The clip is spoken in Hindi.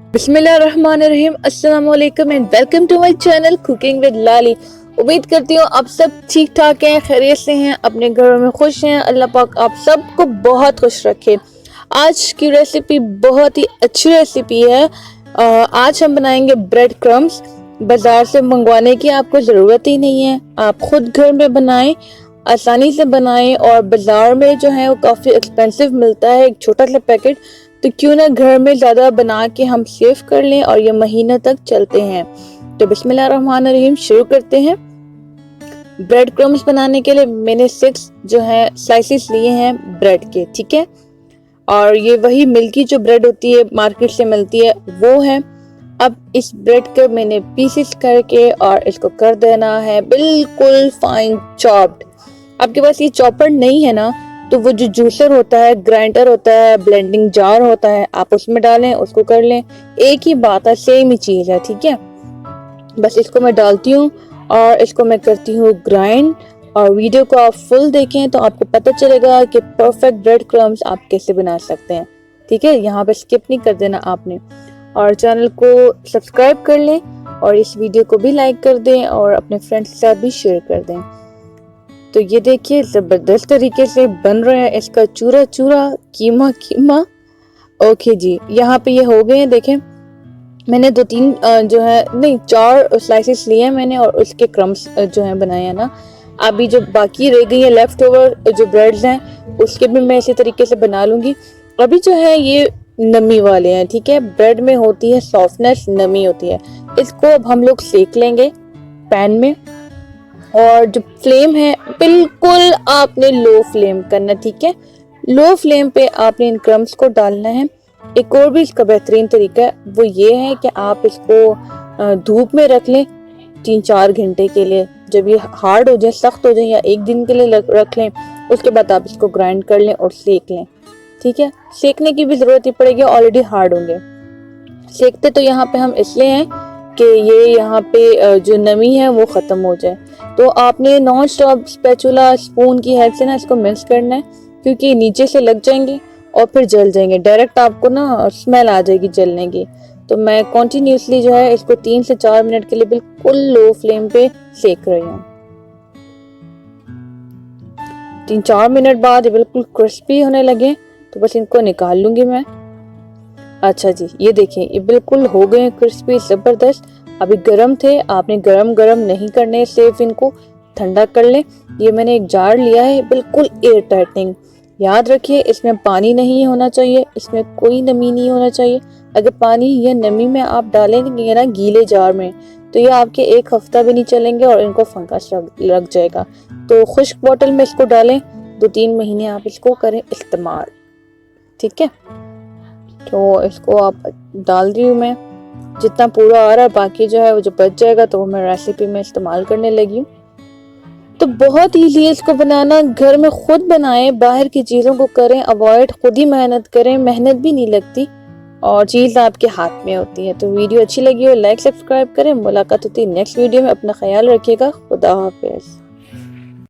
बिस्मिल्लाहिर्रहमानिर्रहीम, अस्सलाम वालेकुम and welcome to my channel cooking with Lali. उम्मीद करती हूँ आप सब ठीक ठाक हैं, खैरियत से हैं, अपने घरों में खुश हैं। अल्लाह पाक आप सबको बहुत खुश रखे। आज की रेसिपी बहुत ही अच्छी रेसिपी है। आज हम बनाएंगे ब्रेड क्रम्स। बाज़ार से मंगवाने की आपको ज़रूरत ही नहीं है, आप खुद घर में बनाएं, आसानी से बनाएं। और बाज़ार में जो है वो काफ़ी एक्सपेंसिव मिलता है एक छोटा सा पैकेट, तो क्यों ना घर में ज़्यादा बना के हम सेव कर लें और ये महीने तक चलते हैं। तो बिस्मिल्लाहिर्रहमानिर्रहीम शुरू करते हैं। ब्रेड क्रम्स बनाने के लिए मैंने 6 जो है स्लाइसेस लिए हैं ब्रेड के, ठीक है। और ये वही मिल्की जो ब्रेड होती है मार्केट से मिलती है वो है। अब इस ब्रेड के मैंने पीसेस करके और इसको कर देना है बिल्कुल फाइन चॉप्ड। आपके पास ये चॉपर नहीं है ना, तो वो जो जूसर होता है, ग्राइंडर होता है, ब्लेंडिंग जार होता है, आप उसमें डालें, उसको कर लें। एक ही बात है, सेम ही चीज़ है, ठीक है। बस इसको मैं डालती हूँ और इसको मैं करती हूँ ग्राइंड। और वीडियो को आप फुल देखें तो आपको पता चलेगा कि परफेक्ट ब्रेड क्रम्स आप कैसे बना सकते हैं, ठीक है। यहाँ पे स्किप नहीं कर देना आपने, और चैनल को सब्सक्राइब कर लें और इस वीडियो को भी लाइक कर दें और अपने फ्रेंड्स के साथ भी शेयर कर दें। तो ये देखिए ज़बरदस्त तरीके से बन रहा है इसका चूरा चूरा कीमा कीमा। ओके जी, यहाँ पे ये हो गए हैं। देखें मैंने 2-3 जो है नहीं 4 स्लाइसेस लिए हैं मैंने, और उसके क्रम्स जो है बनाए हैं ना। अभी जो बाकी रह गई है लेफ्ट ओवर जो ब्रेड्स हैं उसके भी मैं इसी तरीके से बना लूँगी। अभी जो है ये नमी वाले हैं, ठीक है। ब्रेड में होती है सॉफ्टनेस, नमी होती है। इसको अब हम लोग सेक लेंगे पैन में, और जो फ्लेम है बिल्कुल आपने लो फ्लेम करना, ठीक है। लो फ्लेम पे आपने इन क्रम्स को डालना है। एक और भी इसका बेहतरीन तरीका है, वो ये है कि आप इसको धूप में रख लें 3-4 घंटे के लिए। जब ये हार्ड हो जाए, सख्त हो जाए, या एक दिन के लिए रख लें, उसके बाद आप इसको ग्राइंड कर लें और सेक लें, ठीक है। सेकने की भी ज़रूरत ही पड़ेगी, ऑलरेडी हार्ड होंगे। सेकते तो यहाँ पे हम इसलिए हैं कि ये यहाँ पे जो नमी है वो ख़त्म हो जाए। तो आपने नॉन स्टॉप स्पैचुला स्पून की हेल्प से ना इसको मिक्स करना है, क्योंकि नीचे से लग जाएंगे और फिर जल जाएंगे। डायरेक्ट आपको ना स्मेल आ जाएगी जलने की। तो मैं कॉन्टिन्यूसली जो है इसको 3 से 4 मिनट के लिए बिल्कुल लो फ्लेम पे सेक रही हूँ। 3-4 मिनट बाद ये बिल्कुल क्रिस्पी होने लगे तो बस इनको निकाल लूंगी मैं। अच्छा जी, ये देखें ये बिल्कुल हो गए क्रिस्पी, ज़बरदस्त। अभी गरम थे, आपने गरम गरम नहीं करने, सिर्फ इनको ठंडा कर लें। ये मैंने एक जार लिया है, बिल्कुल एयर टाइटनिंग। याद रखिए इसमें पानी नहीं होना चाहिए, इसमें कोई नमी नहीं होना चाहिए। अगर पानी या नमी में आप डालेंगे ना गीले जार में, तो ये आपके 1 हफ्ता भी नहीं चलेंगे और इनको फंगस लग जाएगा। तो खुश्क बोतल में इसको डालें, 2-3 महीने आप इसको करें इस्तेमाल, ठीक है। तो इसको आप डाल दी हूँ मैं, जितना पूरा आ रहा है। बाकी जो है वो जो बच जाएगा तो वो मैं रेसिपी में इस्तेमाल करने लगी हूँ। तो बहुत ईजी है इसको बनाना, घर में खुद बनाएं, बाहर की चीज़ों को करें अवॉइड, खुद ही मेहनत करें, मेहनत भी नहीं लगती और चीज़ आपके हाथ में होती है। तो वीडियो अच्छी लगी हो लाइक सब्सक्राइब करें। मुलाकात होती है नेक्स्ट वीडियो में, अपना ख्याल रखिएगा। खुदा हाफिज़।